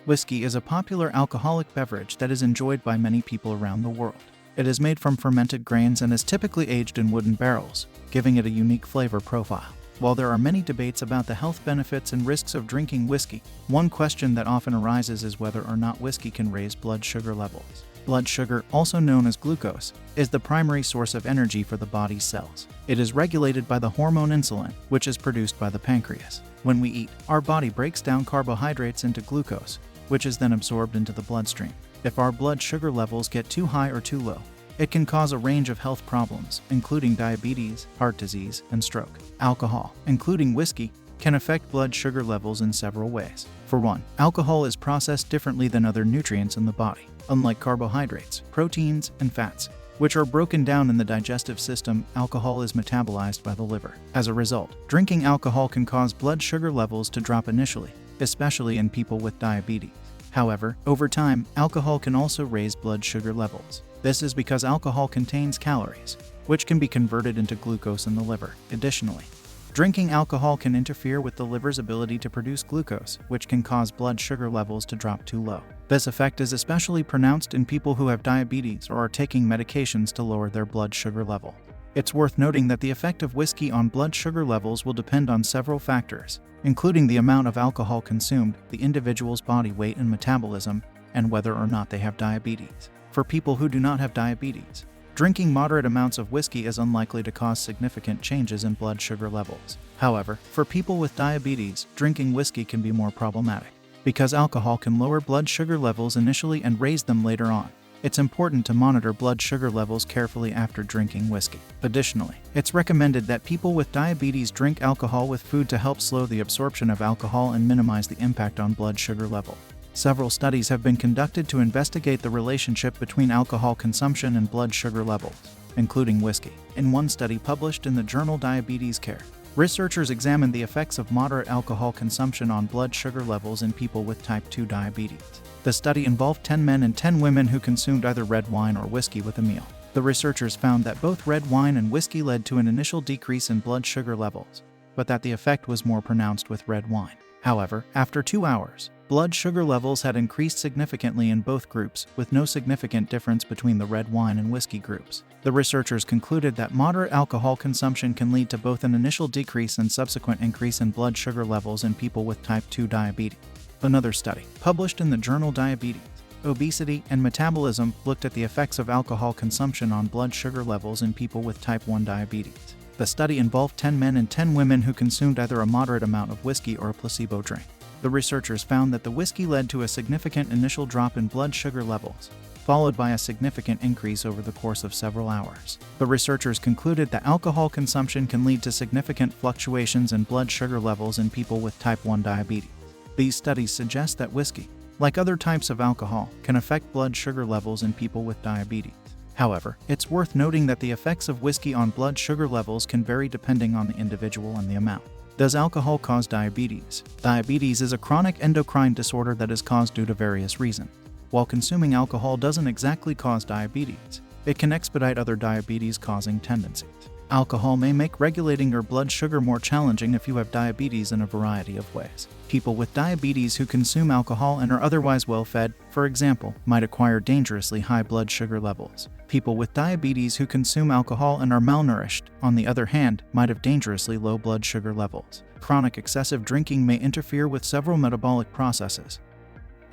Whiskey is a popular alcoholic beverage that is enjoyed by many people around the world. It is made from fermented grains and is typically aged in wooden barrels, giving it a unique flavor profile. While there are many debates about the health benefits and risks of drinking whiskey, one question that often arises is whether or not whiskey can raise blood sugar levels. Blood sugar, also known as glucose, is the primary source of energy for the body's cells. It is regulated by the hormone insulin, which is produced by the pancreas. When we eat, our body breaks down carbohydrates into glucose, which is then absorbed into the bloodstream. If our blood sugar levels get too high or too low, it can cause a range of health problems, including diabetes, heart disease, and stroke. Alcohol, including whiskey, can affect blood sugar levels in several ways. For one, alcohol is processed differently than other nutrients in the body. Unlike carbohydrates, proteins, and fats, which are broken down in the digestive system, alcohol is metabolized by the liver. As a result, drinking alcohol can cause blood sugar levels to drop initially, especially in people with diabetes. However, over time, alcohol can also raise blood sugar levels. This is because alcohol contains calories, which can be converted into glucose in the liver. Additionally, drinking alcohol can interfere with the liver's ability to produce glucose, which can cause blood sugar levels to drop too low. This effect is especially pronounced in people who have diabetes or are taking medications to lower their blood sugar level. It's worth noting that the effect of whiskey on blood sugar levels will depend on several factors, including the amount of alcohol consumed, the individual's body weight and metabolism, and whether or not they have diabetes. For people who do not have diabetes, drinking moderate amounts of whiskey is unlikely to cause significant changes in blood sugar levels. However, for people with diabetes, drinking whiskey can be more problematic, because alcohol can lower blood sugar levels initially and raise them later on. It's important to monitor blood sugar levels carefully after drinking whiskey. Additionally, it's recommended that people with diabetes drink alcohol with food to help slow the absorption of alcohol and minimize the impact on blood sugar level. Several studies have been conducted to investigate the relationship between alcohol consumption and blood sugar levels, including whiskey. In one study published in the journal Diabetes Care, researchers examined the effects of moderate alcohol consumption on blood sugar levels in people with type 2 diabetes. The study involved 10 men and 10 women who consumed either red wine or whiskey with a meal. The researchers found that both red wine and whiskey led to an initial decrease in blood sugar levels, but that the effect was more pronounced with red wine. However, after 2 hours, blood sugar levels had increased significantly in both groups, with no significant difference between the red wine and whiskey groups. The researchers concluded that moderate alcohol consumption can lead to both an initial decrease and subsequent increase in blood sugar levels in people with type 2 diabetes. Another study, published in the journal Diabetes, Obesity, and Metabolism, looked at the effects of alcohol consumption on blood sugar levels in people with type 1 diabetes. The study involved 10 men and 10 women who consumed either a moderate amount of whiskey or a placebo drink. The researchers found that the whiskey led to a significant initial drop in blood sugar levels, followed by a significant increase over the course of several hours. The researchers concluded that alcohol consumption can lead to significant fluctuations in blood sugar levels in people with type 1 diabetes. These studies suggest that whiskey, like other types of alcohol, can affect blood sugar levels in people with diabetes. However, it's worth noting that the effects of whiskey on blood sugar levels can vary depending on the individual and the amount. Does alcohol cause diabetes? Diabetes is a chronic endocrine disorder that is caused due to various reasons. While consuming alcohol doesn't exactly cause diabetes, it can expedite other diabetes-causing tendencies. Alcohol may make regulating your blood sugar more challenging if you have diabetes in a variety of ways. People with diabetes who consume alcohol and are otherwise well-fed, for example, might acquire dangerously high blood sugar levels. People with diabetes who consume alcohol and are malnourished, on the other hand, might have dangerously low blood sugar levels. Chronic excessive drinking may interfere with several metabolic processes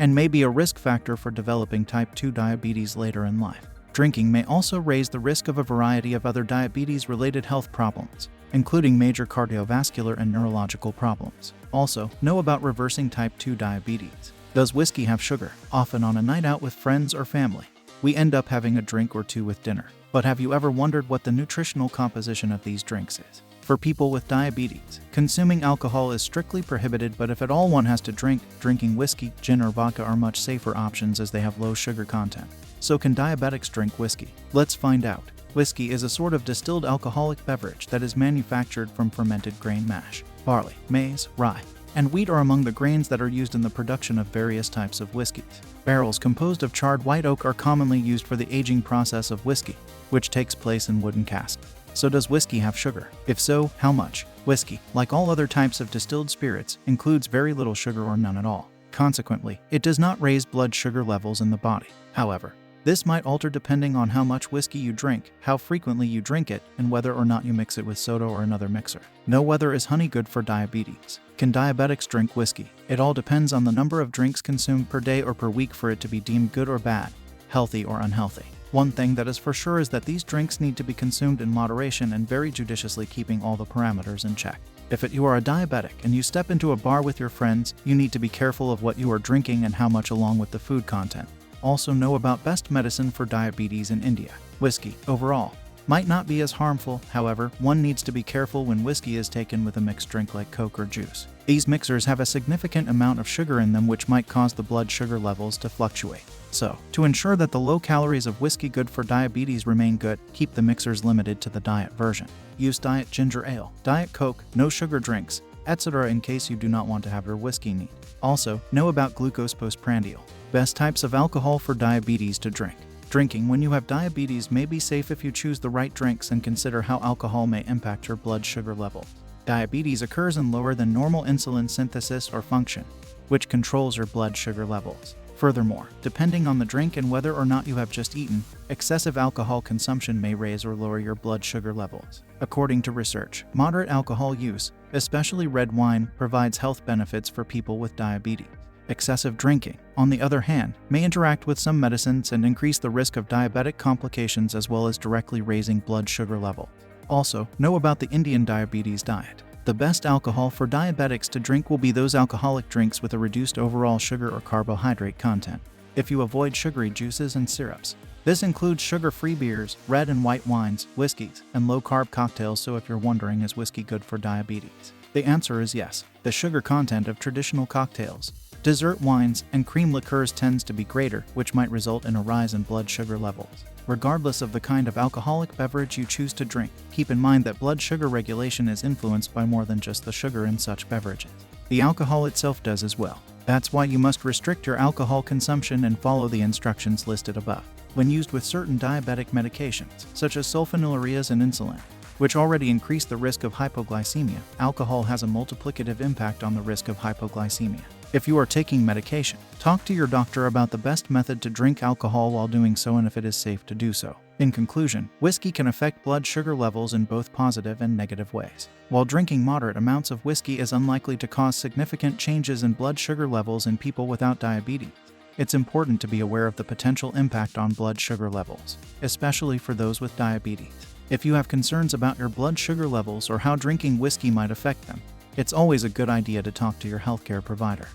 and may be a risk factor for developing type 2 diabetes later in life. Drinking may also raise the risk of a variety of other diabetes-related health problems, including major cardiovascular and neurological problems. Also, know about reversing type 2 diabetes. Does whiskey have sugar? Often on a night out with friends or family, we end up having a drink or two with dinner. But have you ever wondered what the nutritional composition of these drinks is? For people with diabetes, consuming alcohol is strictly prohibited, but if at all one has to drink, drinking whiskey, gin, or vodka are much safer options as they have low sugar content. So can diabetics drink whiskey? Let's find out. Whiskey is a sort of distilled alcoholic beverage that is manufactured from fermented grain mash. Barley, maize, rye, and wheat are among the grains that are used in the production of various types of whiskeys. Barrels composed of charred white oak are commonly used for the aging process of whiskey, which takes place in wooden casks. So does whiskey have sugar? If so, how much? Whiskey, like all other types of distilled spirits, includes very little sugar or none at all. Consequently, it does not raise blood sugar levels in the body. However, this might alter depending on how much whiskey you drink, how frequently you drink it, and whether or not you mix it with soda or another mixer. Know whether is honey good for diabetes? Can diabetics drink whiskey? It all depends on the number of drinks consumed per day or per week for it to be deemed good or bad, healthy or unhealthy. One thing that is for sure is that these drinks need to be consumed in moderation and very judiciously, keeping all the parameters in check. If you are a diabetic and you step into a bar with your friends, you need to be careful of what you are drinking and how much, along with the food content. Also know about best medicine for diabetes in India. Whiskey, overall, might not be as harmful. However, one needs to be careful when whiskey is taken with a mixed drink like Coke or juice. These mixers have a significant amount of sugar in them, which might cause the blood sugar levels to fluctuate. So, to ensure that the low calories of whiskey good for diabetes remain good, keep the mixers limited to the diet version. Use diet ginger ale, diet Coke, no sugar drinks, etc. in case you do not want to have your whiskey neat. Also, know about glucose postprandial. Best types of alcohol for diabetes to drink. Drinking when you have diabetes may be safe if you choose the right drinks and consider how alcohol may impact your blood sugar level. Diabetes occurs in lower than normal insulin synthesis or function, which controls your blood sugar levels. Furthermore, depending on the drink and whether or not you have just eaten, excessive alcohol consumption may raise or lower your blood sugar levels. According to research, moderate alcohol use, especially red wine, provides health benefits for people with diabetes. Excessive drinking, on the other hand, may interact with some medicines and increase the risk of diabetic complications as well as directly raising blood sugar level. Also, know about the Indian diabetes diet. The best alcohol for diabetics to drink will be those alcoholic drinks with a reduced overall sugar or carbohydrate content. If you avoid sugary juices and syrups, this includes sugar-free beers, red and white wines, whiskeys, and low-carb cocktails. So if you're wondering, is whiskey good for diabetes? The answer is yes. The sugar content of traditional cocktails, dessert wines, and cream liqueurs tends to be greater, which might result in a rise in blood sugar levels. Regardless of the kind of alcoholic beverage you choose to drink, keep in mind that blood sugar regulation is influenced by more than just the sugar in such beverages. The alcohol itself does as well. That's why you must restrict your alcohol consumption and follow the instructions listed above. When used with certain diabetic medications, such as sulfonylureas and insulin, which already increase the risk of hypoglycemia, alcohol has a multiplicative impact on the risk of hypoglycemia. If you are taking medication, talk to your doctor about the best method to drink alcohol while doing so and if it is safe to do so. In conclusion, whiskey can affect blood sugar levels in both positive and negative ways. While drinking moderate amounts of whiskey is unlikely to cause significant changes in blood sugar levels in people without diabetes, it's important to be aware of the potential impact on blood sugar levels, especially for those with diabetes. If you have concerns about your blood sugar levels or how drinking whiskey might affect them, it's always a good idea to talk to your healthcare provider.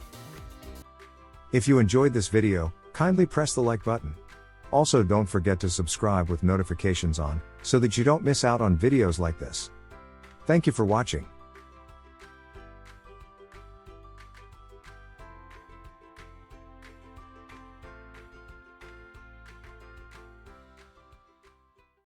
If you enjoyed this video, kindly press the like button. Also, don't forget to subscribe with notifications on, so that you don't miss out on videos like this. Thank you for watching.